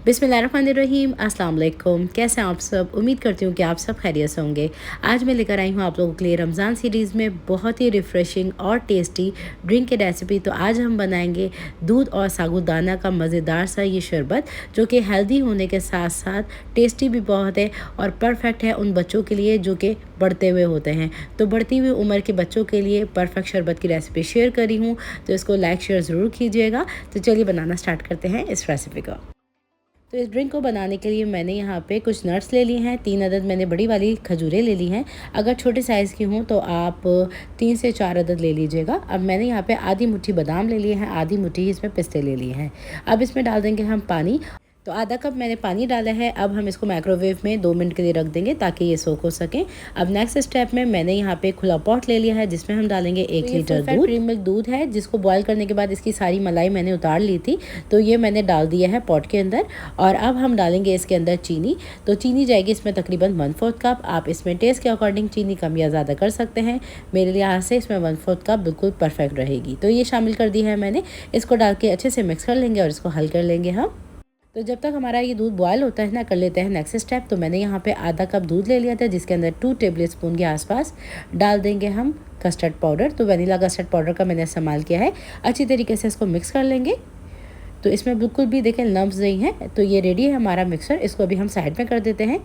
बिस्मिल्लाहिर्रहमानिर्रहीम, अस्सलाम वालेकुम। कैसे हैं आप सब? उम्मीद करती हूँ कि आप सब खैरियत से होंगे। आज मैं लेकर आई हूँ आप लोगों के लिए रमज़ान सीरीज़ में बहुत ही रिफ़्रेशिंग और टेस्टी ड्रिंक की रेसिपी। तो आज हम बनाएंगे दूध और साबूदाना का मज़ेदार सा ये शरबत, जो कि हेल्दी होने के साथ साथ टेस्टी भी बहुत है और परफेक्ट है उन बच्चों के लिए जो कि बढ़ते हुए होते हैं। तो बढ़ती हुई उम्र के बच्चों के लिए परफेक्ट शरबत की रेसिपी शेयर करी हूँ, तो इसको लाइक शेयर ज़रूर कीजिएगा। तो चलिए बनाना स्टार्ट करते हैं इस रेसिपी को। तो इस ड्रिंक को बनाने के लिए मैंने यहाँ पे कुछ नट्स ले ली हैं। 3 अदद मैंने बड़ी वाली खजूरें ले ली हैं। अगर छोटे साइज़ की हों तो आप 3 से 4 अदद ले लीजिएगा। अब मैंने यहाँ पे आधी मुट्ठी बादाम ले लिए हैं, आधी मुट्ठी इसमें पिस्ते ले लिए हैं। अब इसमें डाल देंगे हम पानी। तो आधा कप मैंने पानी डाला है। अब हम इसको माइक्रोवेव में 2 मिनट के लिए रख देंगे ताकि ये सोख हो सके। अब नेक्स्ट स्टेप में मैंने यहाँ पे खुला पॉट ले लिया है जिसमें हम डालेंगे 1 लीटर दूध। क्रीम मिल्क दूध है जिसको बॉईल करने के बाद इसकी सारी मलाई मैंने उतार ली थी, तो ये मैंने डाल दिया है पॉट के अंदर। और अब हम डालेंगे इसके अंदर चीनी। तो चीनी जाएगी इसमें तकरीबन 1/4 कप। आप इसमें टेस्ट के अकॉर्डिंग चीनी कम या ज़्यादा कर सकते हैं। मेरे लिहाज से इसमें 1/4 कप बिल्कुल परफेक्ट रहेगी। तो ये शामिल कर दी है मैंने। इसको डाल के अच्छे से मिक्स कर लेंगे और इसको हल कर लेंगे हम। तो जब तक हमारा ये दूध बॉयल होता है ना, कर लेते हैं नेक्स्ट स्टेप। तो मैंने यहाँ पे आधा कप दूध ले लिया था जिसके अंदर 2 टेबल स्पून के आसपास डाल देंगे हम कस्टर्ड पाउडर। तो वनीला कस्टर्ड पाउडर का मैंने इस्तेमाल किया है। अच्छी तरीके से इसको मिक्स कर लेंगे। तो इसमें बिल्कुल भी देखें लम्स नहीं है। तो ये रेडी है हमारा मिक्सर। इसको अभी हम साइड में कर देते हैं।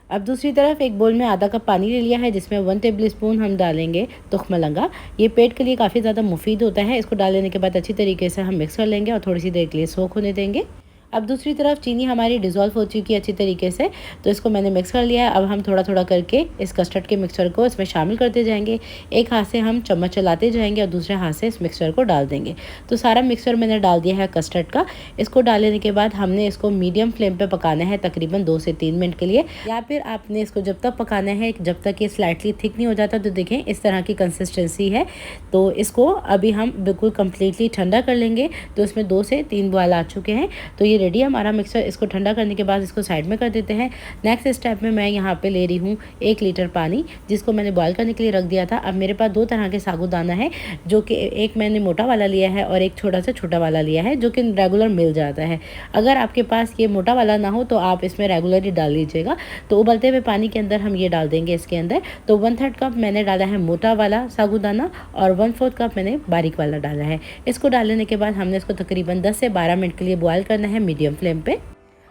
अब दूसरी तरफ एक बोल में आधा कप पानी ले लिया है जिसमें 1 टेबल स्पून हम डालेंगे तुख मलंगा। ये पेट के लिए काफ़ी ज़्यादा मुफीद होता है। इसको डाल लेने के बाद अच्छी तरीके से हम मिक्स कर लेंगे और थोड़ी सी देर के लिए सोख होने देंगे। अब दूसरी तरफ चीनी हमारी डिज़ोल्व हो चुकी है अच्छी तरीके से। तो इसको मैंने मिक्स कर लिया है। अब हम थोड़ा थोड़ा करके इस कस्टर्ड के मिक्सचर को इसमें शामिल करते जाएंगे। एक हाथ से हम चम्मच चलाते जाएंगे और दूसरे हाथ से इस मिक्सचर को डाल देंगे। तो सारा मिक्सचर मैंने डाल दिया है कस्टर्ड का। इसको डाल लेने के बाद हमने इसको मीडियम फ्लेम पे पकाना है तकरीबन 2 से 3 मिनट के लिए, या फिर आपने इसको जब तक पकाना है जब तक ये स्लाइटली थिक नहीं हो जाता। तो देखें इस तरह की कंसिस्टेंसी है। तो इसको अभी हम बिल्कुल कम्प्लीटली ठंडा कर लेंगे। तो इसमें 2 से 3 बॉयल आ चुके हैं। तो ये रेडी है हमारा मिक्सर। इसको ठंडा करने के बाद इसको साइड में कर देते हैं। नेक्स्ट स्टेप में मैं यहाँ पे ले रही हूँ 1 लीटर पानी जिसको मैंने बॉईल करने के लिए रख दिया था। अब मेरे पास 2 तरह के साबूदाना है, जो कि एक मैंने मोटा वाला लिया है और एक छोटा वाला लिया है जो कि रेगुलर मिल जाता है। अगर आपके पास ये मोटा वाला ना हो तो आप इसमें रेगुलर ही डाल लीजिएगा। तो उबलते हुए पानी के अंदर हम ये डाल देंगे इसके अंदर। तो 1/3 कप मैंने डाला है मोटा वाला साबूदाना और 1/4 कप मैंने बारीक वाला डाला है। इसको डालने के बाद हमने इसको तकरीबन 10 से 12 मिनट के लिए बॉयल करना है मीडियम फ्लेम पे।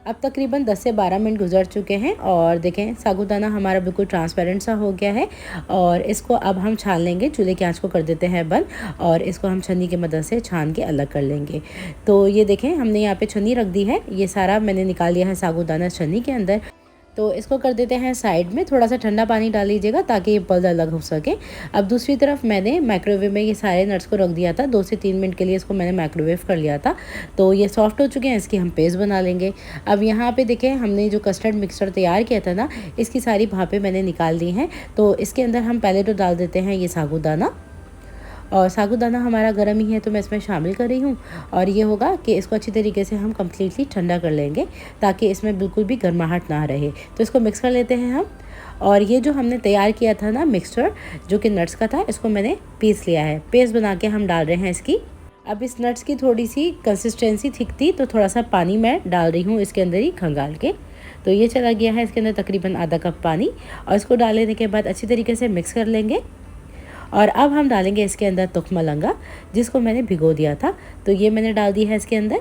अब तकरीबन 10 से 12 मिनट गुजर चुके हैं और देखें साबूदाना हमारा बिल्कुल ट्रांसपेरेंट सा हो गया है। और इसको अब हम छान लेंगे। चूल्हे की आंच को कर देते हैं बंद और इसको हम छन्नी की मदद से छान के अलग कर लेंगे। तो ये देखें हमने यहाँ पे छन्नी रख दी है। ये सारा मैंने निकाल लिया है साबूदाना छन्नी के अंदर। तो इसको कर देते हैं साइड में। थोड़ा सा ठंडा पानी डाल लीजिएगा ताकि ये पल्स अलग हो सके। अब दूसरी तरफ मैंने माइक्रोवेव में ये सारे नट्स को रख दिया था। 2 से 3 मिनट के लिए इसको मैंने माइक्रोवेव कर लिया था। तो ये सॉफ्ट हो चुके हैं। इसकी हम पेस्ट बना लेंगे। अब यहाँ पे देखें हमने जो कस्टर्ड मिक्सचर तैयार किया था ना, इसकी सारी भापें मैंने निकाल दी हैं। तो इसके अंदर हम पहले तो डाल देते हैं ये साबूदाना। और साबूदाना हमारा गर्म ही है तो मैं इसमें शामिल कर रही हूँ। और ये होगा कि इसको अच्छी तरीके से हम कम्प्लीटली ठंडा कर लेंगे ताकि इसमें बिल्कुल भी गर्माहट ना रहे। तो इसको मिक्स कर लेते हैं हम। और ये जो हमने तैयार किया था ना मिक्सचर जो कि नट्स का था, इसको मैंने पीस लिया है। पेस्ट बना के हम डाल रहे हैं इसकी। अब इस नट्स की थोड़ी सी कंसिस्टेंसी थिक थी तो थोड़ा सा पानी मैं डाल रही हूँ इसके अंदर ही खंगाल के। तो ये चला गया है इसके अंदर तकरीबन आधा कप पानी। और इसको डाल लेने के बाद अच्छी तरीके से मिक्स कर लेंगे। और अब हम डालेंगे इसके अंदर तुख मलंगा जिसको मैंने भिगो दिया था। तो ये मैंने डाल दिया है इसके अंदर।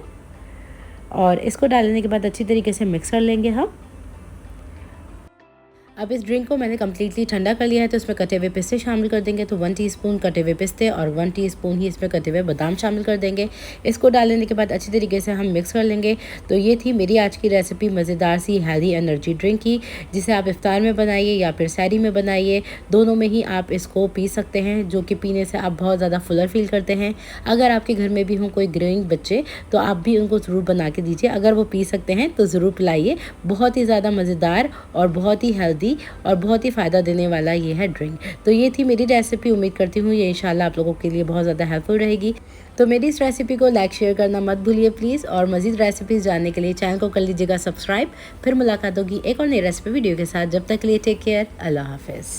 और इसको डालने के बाद अच्छी तरीके से मिक्स कर लेंगे हम। अब इस ड्रिंक को मैंने कम्प्लीटली ठंडा कर लिया है। तो इसमें कटे हुए पिस्ते शामिल कर देंगे। तो 1 टीस्पून कटे हुए पिस्ते और 1 टीस्पून ही इसमें कटे हुए बादाम शामिल कर देंगे। इसको डालने के बाद अच्छी तरीके से हम मिक्स कर लेंगे। तो ये थी मेरी आज की रेसिपी मज़ेदार सी हेल्दी एनर्जी ड्रिंक की, जिसे आप इफ्तार में बनाइए या फिर सहरी में बनाइए। दोनों में ही आप इसको पी सकते हैं, जो कि पीने से आप बहुत ज़्यादा फुलर फील करते हैं। अगर आपके घर में भी हों कोई ग्रोइंग बच्चे तो आप भी उनको ज़रूर बना के दीजिए। अगर वो पी सकते हैं तो ज़रूर पिलाइए। बहुत ही ज़्यादा मज़ेदार और बहुत ही हेल्दी और बहुत ही फ़ायदा देने वाला ये है ड्रिंक। तो ये थी मेरी रेसिपी। उम्मीद करती हूँ ये इंशाल्लाह आप लोगों के लिए बहुत ज़्यादा हेल्पफुल रहेगी। तो मेरी इस रेसिपी को लाइक शेयर करना मत भूलिए प्लीज़। और मज़ीद रेसिपीज़ जानने के लिए चैनल को कर लीजिएगा सब्सक्राइब। फिर मुलाकात होगी एक और नई रेसिपी वीडियो के साथ। जब तक के लिए टेक केयर, अल्लाह हाफ़िज़।